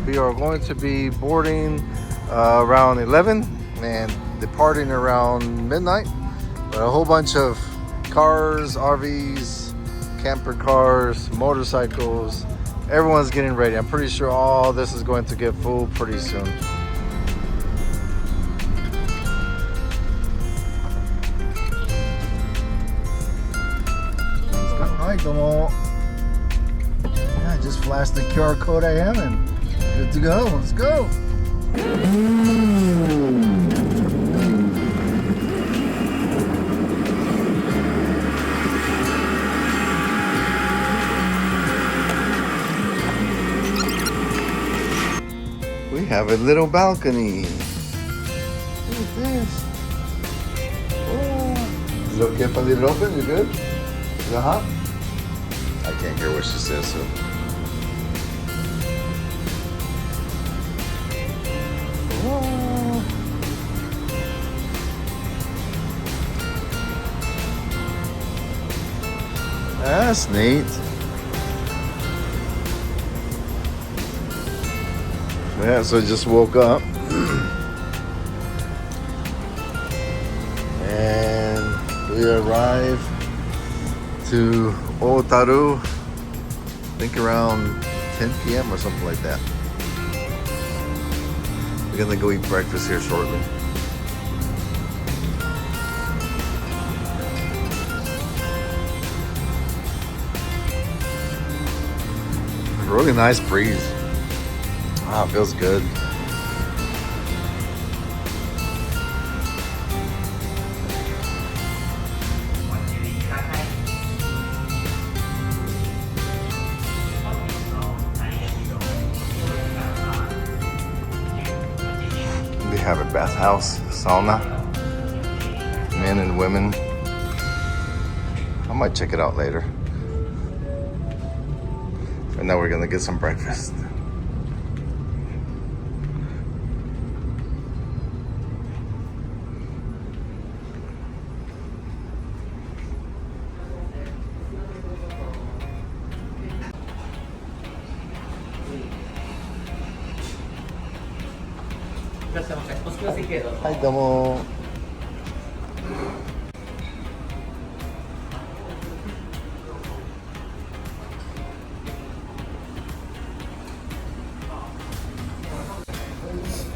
We are going to be boarding around 11 and departing around midnight. But a whole bunch of cars, RVs, camper cars, motorcycles. Everyone's getting ready. I'm pretty sure all this is going to get full pretty soon. Hi, domo. Yeah, just flash the QR code I am and good to go. Let's go. We have a little balcony. Look at this. Oh. Is it okay if I leave it open? You good? Is it hot? I can't hear what she says, so. Oh. That's neat. Yeah, so I just woke up and we arrived to Otaru, I think around 10 p.m. or something like that. We're gonna go eat breakfast here shortly. Really nice breeze. Wow, it feels good. They have a bathhouse, sauna, men and women. I might check it out later. And now we're gonna get some breakfast. Hi, domo.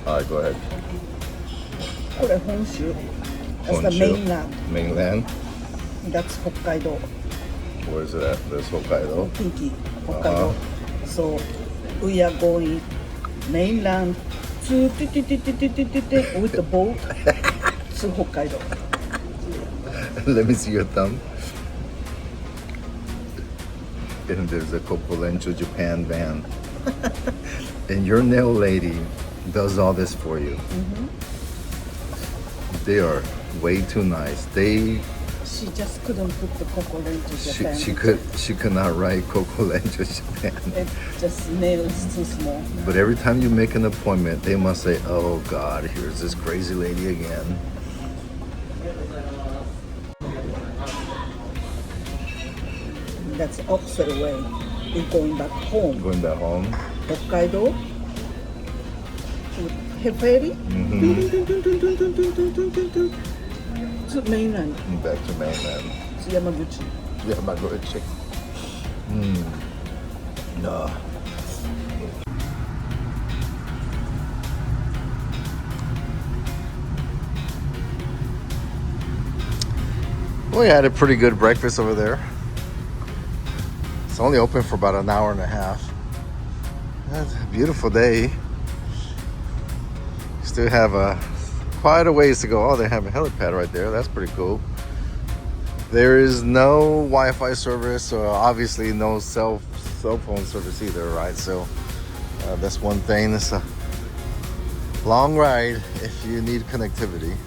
Alright, go ahead. That's the mainland. Mainland? That's Hokkaido. Where is it at? This Hokkaido? Pinky, Hokkaido. So we are going mainland to with the boat to Hokkaido. Let me see your thumb. And there's a cocolenchojapan van. And your nail lady does all this for you. Mm-hmm. They are way too nice. She just couldn't put the cocolenchojapan. She could not write cocolenchojapan. It just nails too small. But every time you make an appointment, they must say, "Oh God, here's this crazy lady again." That's the opposite way. We're going back home. Going back home. Hokkaido. Ferry. Mm-hmm. To mainland. Back to mainland. To Yamaguchi. Yamaguchi. No. We had a pretty good breakfast over there. It's only open for about an hour and a half. It's a beautiful day. Still have quite a ways to go. Oh, they have a helipad right there. That's pretty cool. There is no Wi-Fi service, so obviously no cell phone service either, right? So that's one thing. It's a long ride if you need connectivity.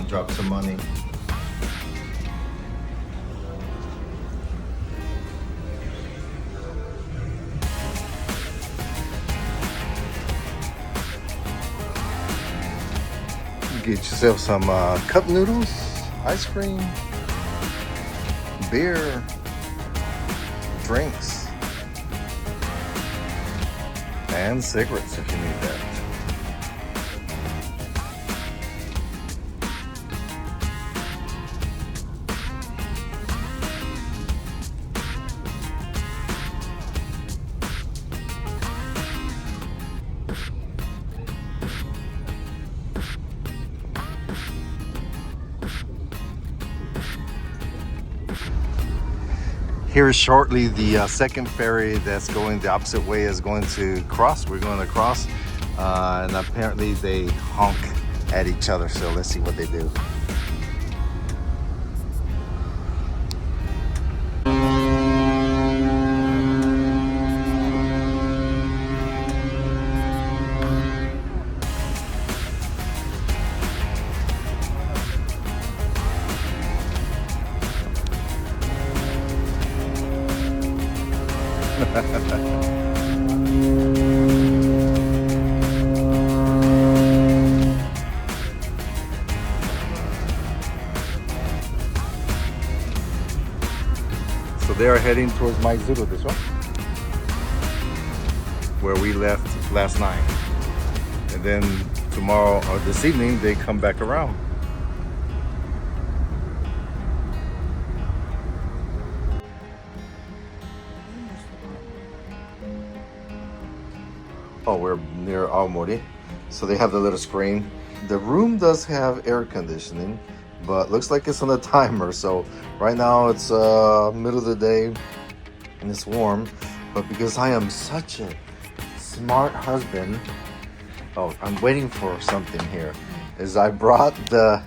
drop some money. Get yourself some cup noodles, ice cream, beer, drinks, and cigarettes if you need that. Here shortly, the second ferry that's going the opposite way is going to cross. We're going to cross, and apparently they honk at each other. So let's see what they do. So they are heading towards Maizuru, this one, where we left last night. And then tomorrow or this evening, they come back around. Oh, we're near Aomori. So they have the little screen. The room does have air conditioning, but looks like it's on a timer. So right now it's middle of the day and it's warm. But because I am such a smart husband, oh, I'm waiting for something here. Is I brought the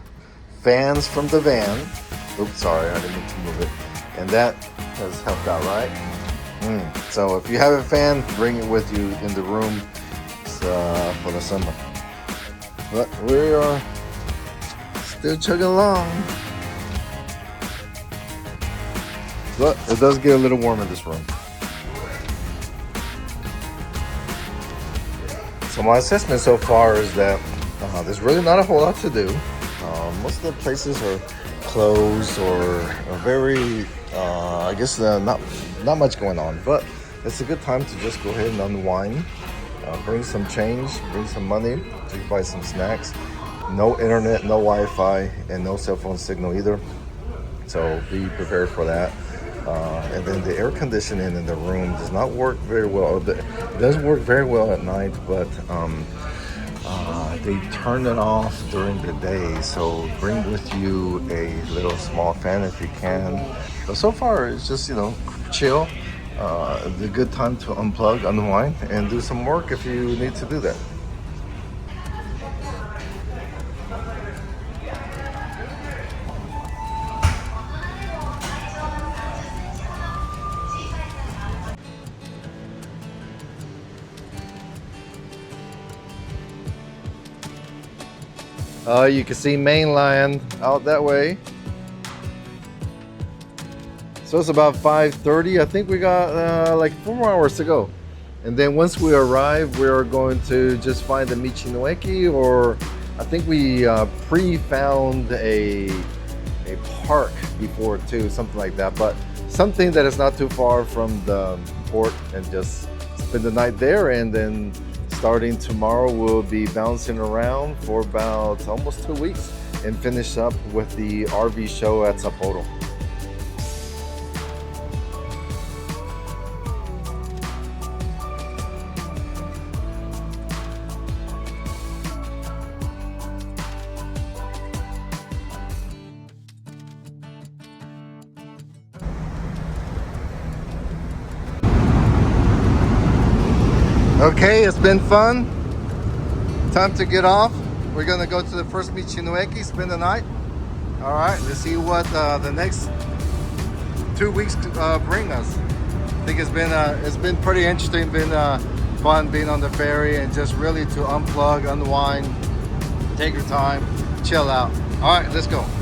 fans from the van. Oops, sorry, I didn't mean to move it. And that has helped out, right? So if you have a fan, bring it with you in the room for the summer. But we are still chugging along. But it does get a little warm in this room. So my assessment so far is that there's really not a whole lot to do. Most of the places are closed or are very, I guess not much going on. But it's a good time to just go ahead and unwind. Bring some change, bring some money to buy some snacks. No internet, no Wi-Fi, and no cell phone signal either. So be prepared for that. And then the air conditioning in the room does not work very well. It does work very well at night, but they turn it off during the day. So bring with you a little small fan if you can. But so far, it's just, chill. A good time to unplug, unwind, and do some work if you need to do that. You can see mainland out that way. So it's about 5:30. I think we got like 4 hours to go. And then once we arrive, we are going to just find the Michi no Eki, or I think we pre-found a park before too, something like that. But something that is not too far from the port, and just spend the night there. And then starting tomorrow, we'll be bouncing around for about almost 2 weeks and finish up with the RV show at Sapporo. Okay, it's been fun. Time to get off. We're gonna go to the first Michi no Eki, spend the night. All right, let's see what the next 2 weeks bring us. I think it's been pretty interesting. Been fun being on the ferry and just really to unplug, unwind, take your time, chill out. All right, let's go.